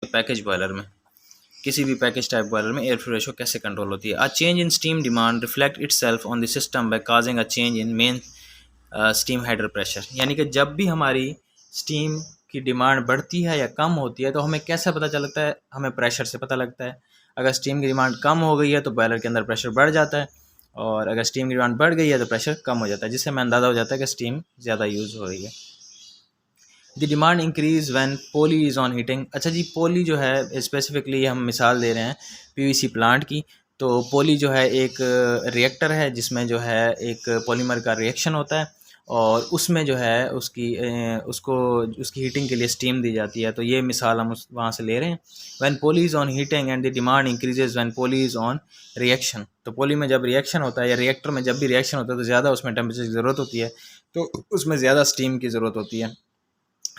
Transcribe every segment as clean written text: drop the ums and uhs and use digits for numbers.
Package boiler में, किसी भी पैकेज टाइप बॉयलर में एयर फ्लो रेशो कैसे कंट्रोल होती है। A change in steam demand reflect itself on the system by causing a change in main steam header pressure. यानी कि जब भी हमारी स्टीम की डिमांड बढ़ती है या कम होती है तो हमें कैसे पता चलता है, हमें प्रेशर से पता लगता है। अगर स्टीम की डिमांड कम हो गई है तो बॉयलर के अंदर प्रेशर बढ़ जाता है, और अगर स्टीम की डिमांड बढ़ गई है तो प्रेशर कम हो जाता है, जिससे हमें अंदाज़ा हो जाता है कि स्टीम ज़्यादा यूज़ हो रही है। The demand increase when poly is on heating. अच्छा जी, पोली जो है स्पेसिफिकली हम मिसाल दे रहे हैं पीवीसी प्लांट की। तो पोली जो है एक रिएक्टर है जिसमें जो है एक पॉलीमर का रिएक्शन होता है, और उसमें जो है उसकी हीटिंग के लिए स्टीम दी जाती है। तो ये मिसाल हम वहाँ से ले रहे हैं। When poly is on heating and the demand increases when poly is on reaction. तो पोली में जब रिएक्शन होता है या रिएक्टर में जब भी रिएक्शन होता है तो ज़्यादा उसमें टेम्परेचर की ज़रूरत होती है, तो उसमें ज़्यादा स्टीम की ज़रूरत होती है।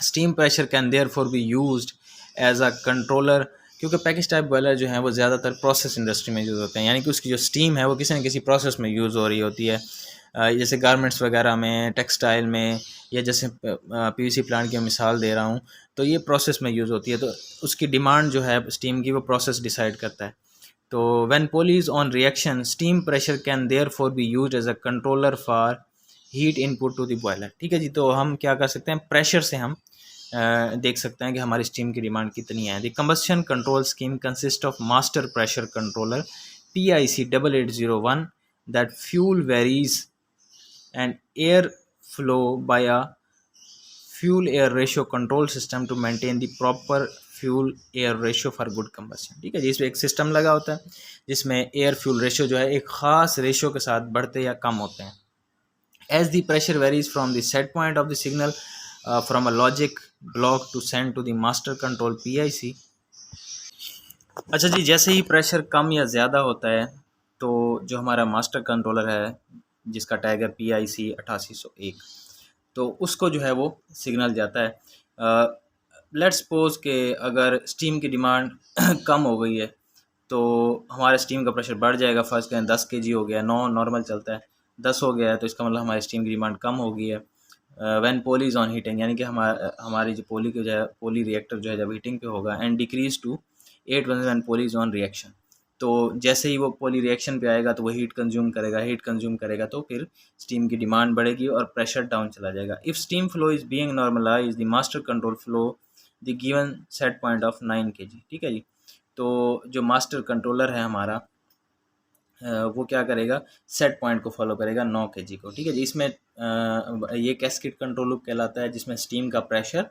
Steam pressure can therefore be used as a controller, क्योंकि पैकेज टाइप बॉयलर जो हैं वो ज़्यादातर प्रोसेस इंडस्ट्री में यूज़ होते हैं, यानी कि उसकी जो स्टीम है वो किसी न किसी प्रोसेस में यूज़ हो रही होती है। जैसे गारमेंट्स वगैरह में, टेक्सटाइल में, या जैसे पीवीसी प्लांट की मिसाल दे रहा हूँ, तो ये प्रोसेस में यूज़ होती है। तो उसकी डिमांड जो है स्टीम की वो प्रोसेस डिसाइड करता है। तो when poly is on reaction steam pressure can therefore be used as a controller for heat input to the boiler. ठीक है जी, तो हम क्या कर सकते हैं, प्रेशर से हम देख सकते हैं कि हमारी स्टीम की डिमांड कितनी है। The combustion control scheme consist of master pressure controller PIC 8801 that fuel varies and air flow by a fuel air ratio control system to maintain the proper fuel air ratio for good combustion. ठीक है जी, इसमें एक system लगा होता है जिसमें air fuel ratio जो है एक ख़ास रेशियो के साथ बढ़ते या कम होते हैं। As the pressure varies from the set point of the signal from a logic block to send to the master control PIC। अच्छा जी, जैसे ही प्रेशर कम या ज़्यादा होता है तो जो हमारा मास्टर कंट्रोलर है जिसका टैग है PIC 8801, तो उसको जो है वो सिग्नल जाता है। लेट्स सपोज के अगर स्टीम की डिमांड कम हो गई है तो हमारे स्टीम का प्रेशर बढ़ जाएगा। फर्स्ट करें 10 kg हो गया, 9 नॉर्मल चलता है, 10 हो गया है तो इसका मतलब हमारी स्टीम की डिमांड कम हो गई है। When poly is on heating, यानी कि हमारी जो पोली जो है पोली रिएक्टर जो है जब हीटिंग पे होगा, and decrease to 8 when poly is on reaction. तो जैसे ही वो पोली रिएक्शन पे आएगा तो वो हीट कंज्यूम करेगा तो फिर स्टीम की डिमांड बढ़ेगी और प्रेशर डाउन चला जाएगा। If steam flow is being normalize the master control flow the given set point of 9 kg। ठीक है जी, तो जो मास्टर कंट्रोलर है हमारा वो क्या करेगा, सेट पॉइंट को फॉलो करेगा 9 kg को। ठीक है जी, इसमें ये कैस्केड कंट्रोल लूप कहलाता है जिसमें स्टीम का प्रेशर,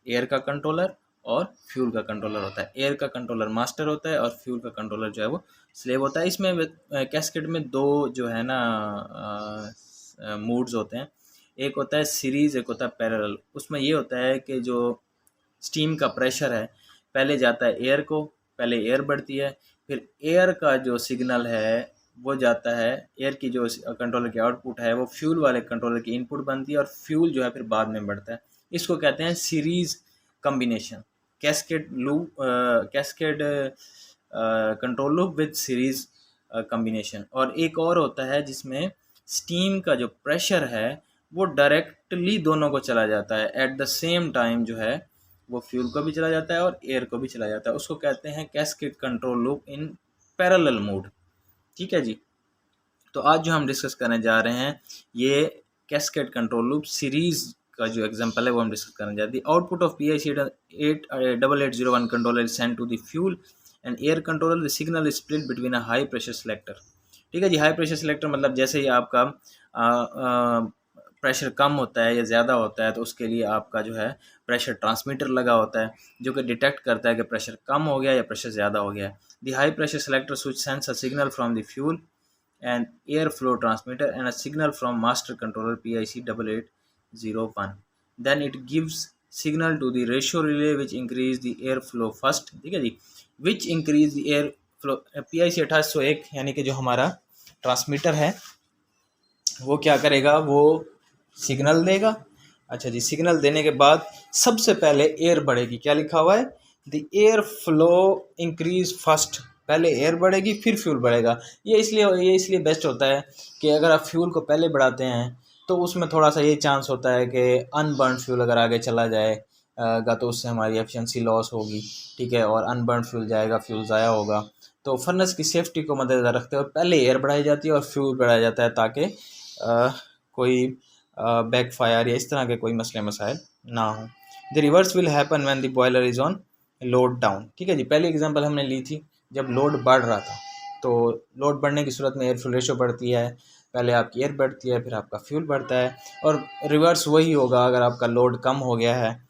एयर का कंट्रोलर और फ्यूल का कंट्रोलर होता है। एयर का कंट्रोलर मास्टर होता है और फ्यूल का कंट्रोलर जो है वो स्लेव होता है। इसमें कैस्केड में दो जो है ना मूड्स होते हैं, एक होता है सीरीज़, एक होता है पैरेलल। उसमें ये होता है कि जो स्टीम का प्रेशर है पहले जाता है एयर को, पहले एयर बढ़ती है, फिर एयर का जो सिग्नल है वो जाता है, एयर की जो कंट्रोलर की आउटपुट है वो फ्यूल वाले कंट्रोलर की इनपुट बनती है और फ्यूल जो है फिर बाद में बढ़ता है। इसको कहते हैं series combination, cascade loop, cascade control loop with series combination. और एक और होता है जिसमें स्टीम का जो प्रेशर है वो डायरेक्टली दोनों को चला जाता है, एट द सेम टाइम जो है वो फ्यूल को भी चला जाता है और एयर को भी चला जाता है। उसको कहते हैं cascade control loop in parallel mode. ठीक है जी, तो आज जो हम डिस्कस करने जा रहे हैं ये कैस्केड कंट्रोल लूप सीरीज का जो एग्जांपल है वो हम डिस्कस करने जा रहे हैं। Output of PIC 8801 controller is sent to the fuel and air controller, the signal is split between a high pressure selector. ठीक है जी, हाई प्रेशर सेलेक्टर मतलब जैसे ही आपका प्रेशर कम होता है या ज़्यादा होता है तो उसके लिए आपका जो है प्रेशर ट्रांसमीटर लगा होता है जो कि डिटेक्ट करता है कि प्रेशर कम हो गया या प्रेशर ज़्यादा हो गया है। The high pressure selector switch sense a signal from the fuel and airflow transmitter and a signal from master controller PIC 8801. Then it gives signal to the ratio relay which increase the airflow first। ठीक है जी, which increase the airflow। PIC 8801 यानी कि जो हमारा transmitter है वो क्या करेगा, वो सिग्नल देगा। अच्छा जी, सिग्नल देने के बाद सबसे पहले एयर बढ़ेगी। क्या लिखा हुआ है, the air flow increase first, पहले एयर बढ़ेगी फिर फ्यूल बढ़ेगा। ये इसलिए बेस्ट होता है कि अगर आप फ्यूल को पहले बढ़ाते हैं तो उसमें थोड़ा सा ये चांस होता है कि अनबर्न फ्यूल अगर आगे चला जाए गा तो उससे हमारी एफिशिएंसी लॉस होगी, ठीक है, और अनबर्न फ्यूल जाएगा, फ्यूल ज़ाया होगा। तो फर्नेस की सेफ्टी को मद्देनज़र रखते हुए पहले एयर बढ़ाई जाती है और फ्यूल बढ़ाया जाता है, ताकि कोई बैक फायर या इस तरह के कोई मसले मसाइल ना हो। The reverse will happen when the boiler is on load down, ठीक है जी। पहली एग्जांपल हमने ली थी जब लोड बढ़ रहा था, तो लोड बढ़ने की सूरत में एयर फ्यूल रेशो बढ़ती है, पहले आपकी एयर बढ़ती है, फिर आपका फ्यूल बढ़ता है, और रिवर्स वही होगा अगर आपका लोड कम हो गया है।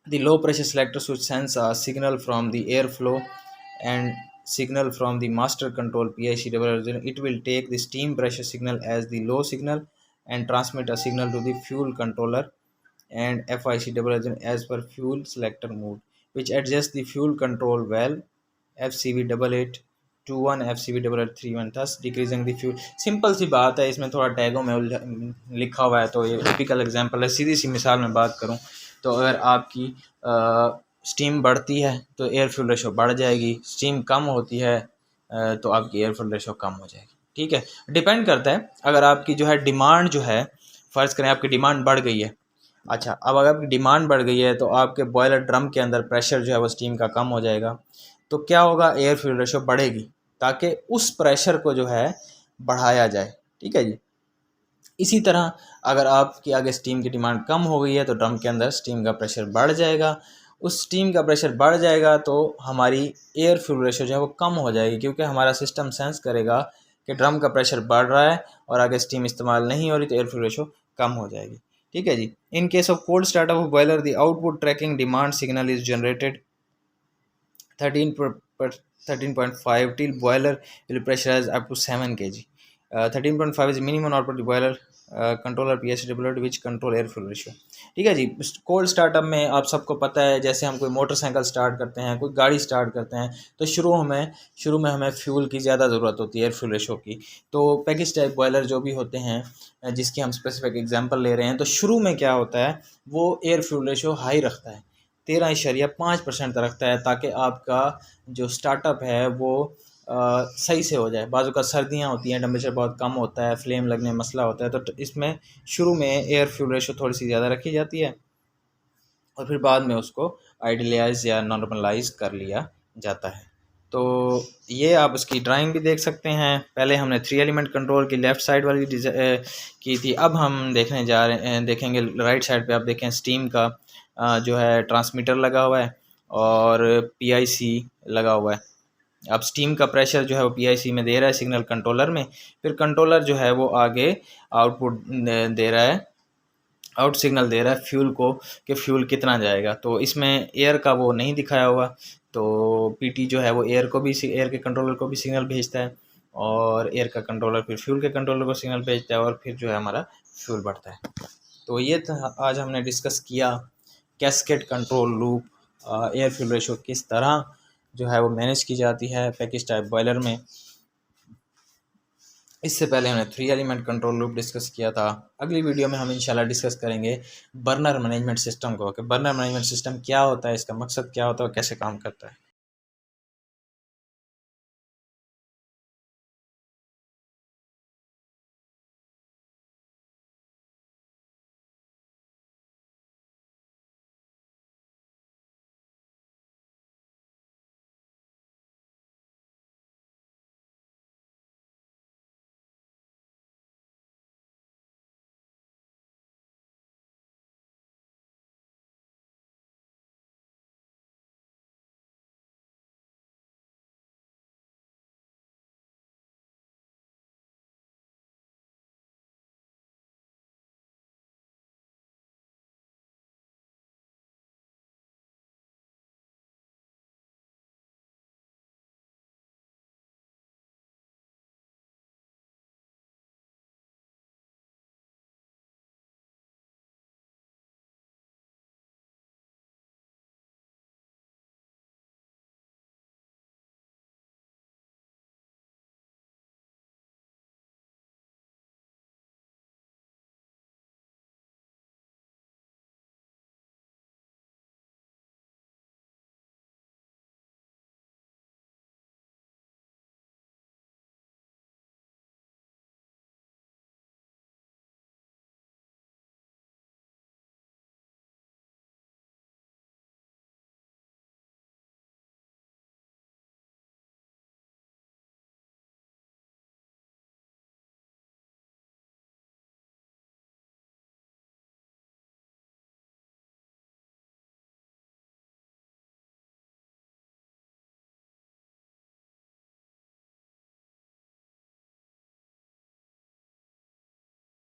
The low pressure selector should sense a signal from the airflow and signal from the master control PIC. It will take the steam pressure signal as the low signal and transmit a signal to the fuel controller and FIC as per fuel selector mode, which adjusts the fuel control valve FCV8821 FCV8831, thus decreasing the fuel. Simple सी बात है, इसमें थोड़ा टैगों में लिखा हुआ है, तो ये टिपिकल एग्जांपल है। सीधी सी मिसाल में बात करूं तो अगर आपकी स्टीम बढ़ती है तो एयर फ्यूल रेशो बढ़ जाएगी, स्टीम कम होती है तो आपकी एयर फ्यूल रेशो कम हो जाएगी, ठीक है। डिपेंड करता है, अगर आपकी जो है डिमांड जो है, फ़र्ज़ करें आपकी डिमांड बढ़ गई है, अच्छा, अब अगर आपकी डिमांड बढ़ गई है तो आपके बॉयलर ड्रम के अंदर प्रेशर जो है वो स्टीम का कम हो जाएगा, तो क्या होगा, एयर फ्यूल रेशो बढ़ेगी, ताकि उस प्रेशर को जो है बढ़ाया जाए, ठीक है जी। इसी तरह अगर आपकी आगे स्टीम की डिमांड कम हो गई है तो ड्रम के अंदर स्टीम का प्रेशर बढ़ जाएगा, उस स्टीम का प्रेशर बढ़ जाएगा तो हमारी एयर फ्यूल रेशो जो है वो कम हो जाएगी, क्योंकि हमारा सिस्टम सेंस करेगा कि ड्रम का प्रेशर बढ़ रहा है और आगे स्टीम इस्तेमाल नहीं हो रही, तो एयर फ्यूल रेशो कम हो जाएगी, ठीक है जी। In case of cold start of boiler the output tracking demand signal is generated 13.5 till boiler will pressurize up to 7 kg. 13.5 is minimum output boiler controller PIC developed which control air fuel ratio, ठीक है जी। Cold startup में आप सबको पता है, जैसे हम कोई मोटरसाइकिल स्टार्ट करते हैं, कोई गाड़ी स्टार्ट करते हैं, तो शुरू में हमें फ्यूल की ज़्यादा ज़रूरत होती है, एयर फ्यूल रेशो की। तो पैकेज टाइप बॉयलर जो भी होते हैं, जिसकी हम स्पेसिफिक एग्जांपल ले रहे हैं, तो शुरू में क्या होता है, वो एयर फ्यूल रेशो हाई रखता है, 13.5% तक रखता है, ताकि आपका जो स्टार्टअप है वो सही से हो जाए। बाज़ू का सर्दियाँ होती हैं, टेम्परेचर बहुत कम होता है, फ्लेम लगने में मसला होता है, तो इसमें शुरू में एयर फ्यूल रेशो थोड़ी सी ज़्यादा रखी जाती है और फिर बाद में उसको आइडियलाइज़ या नॉर्मलाइज़ कर लिया जाता है। तो ये आप उसकी ड्राइंग भी देख सकते हैं। पहले हमने 3 एलिमेंट कंट्रोल की लेफ़्ट साइड वाली की थी, अब हम देखेंगे राइट साइड पे। आप देखें स्टीम का जो है ट्रांसमीटर लगा हुआ है और PIC लगा हुआ है। अब स्टीम का प्रेशर जो है वो PIC में दे रहा है सिग्नल कंट्रोलर में, फिर कंट्रोलर जो है वो आगे आउटपुट दे रहा है, आउट सिग्नल दे रहा है फ्यूल को कि फ्यूल कितना जाएगा। तो इसमें एयर का वो नहीं दिखाया हुआ, तो PT जो है वो एयर के कंट्रोलर को भी सिग्नल भेजता है और एयर का कंट्रोलर फिर फ्यूल के कंट्रोलर को सिग्नल भेजता है और फिर जो है हमारा फ्यूल बढ़ता है। तो ये था आज हमने डिस्कस किया cascade control loop, air fuel ratio किस तरह जो है वो मैनेज की जाती है पैकेज टाइप बॉयलर में। इससे पहले हमने 3 एलिमेंट कंट्रोल लूप डिस्कस किया था। अगली वीडियो में हम इंशाल्लाह डिस्कस करेंगे बर्नर मैनेजमेंट सिस्टम को, कि बर्नर मैनेजमेंट सिस्टम क्या होता है, इसका मकसद क्या होता है और कैसे काम करता है।